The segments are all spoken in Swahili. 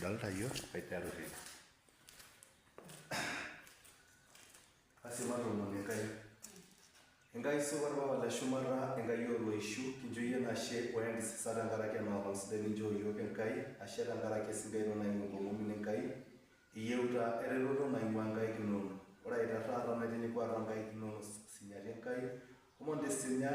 Idolta yiok aiteru taa. Asimatomoni Enkai. Enkai supat Papa le shumata, Enkai oloishu, kincho iyie enashe oentisisa tenkaraki enoolong' sidai ninchoo yiok Enkai, ashe tenkaraki esinkairo naimu enkomom Enkai, iyieuta eretoto naing'ua nkaik inonok. Ore aiteru taata naitinyiku atua nkaik inonok sinyati Enkai, omon tesinya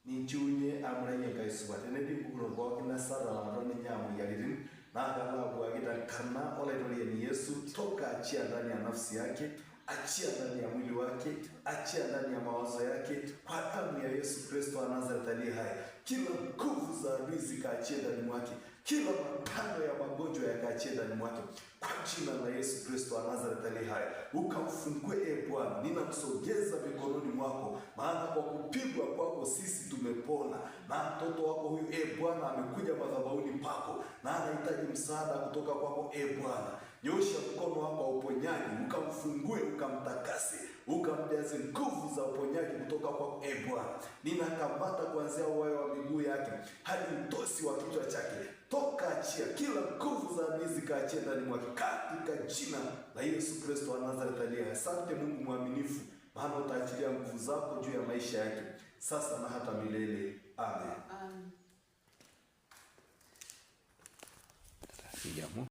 ninchiunye amu ira iyie Enkai supat. Tenetii mpukunot pookin esata naaton ninye imoyiaritin, naa kalo abuaki tenkarna olaitoriani Yesu, toka achia ndani ya nafsi yake, achia ndani ya mwili wake, achia ndani ya mawazo yake, kwa damu ya Yesu Kristo wa Nazareth aliye hai. Kila nguvu za adui zikaachie ndani mwake, kila mapando ya magonjwa yakaachie ndani mwake, kwa jina la Yesu Kristo wa Nazareth aliye hai. Ukamfungue Bwana, ninamsogeza mikononi mwako, maana kwa kupigwa kwako sisi tumepona. Na mtoto wako huyu Bwana amekuja madhabahuni pako, na anahitaji msaada kutoka kwako Bwana. Nyosha mkono wako wa uponyaji, ukamfungue, ukamtakase, ukamjaze nguvu za uponyaji kutoka kwako Bwana. Ninakamata kuanzia uwayo wa miguu yake hadi utosi wa kichwa chake. Toka achia, kila nguvu za adui zikaachie ndani mwake, katika jina la Yesu Kristo wa Nazareth aliye hai. Asante Mungu mwaminifu, maana utaachilia nguvu zako juu ya maisha yake sasa na hata milele. Amen.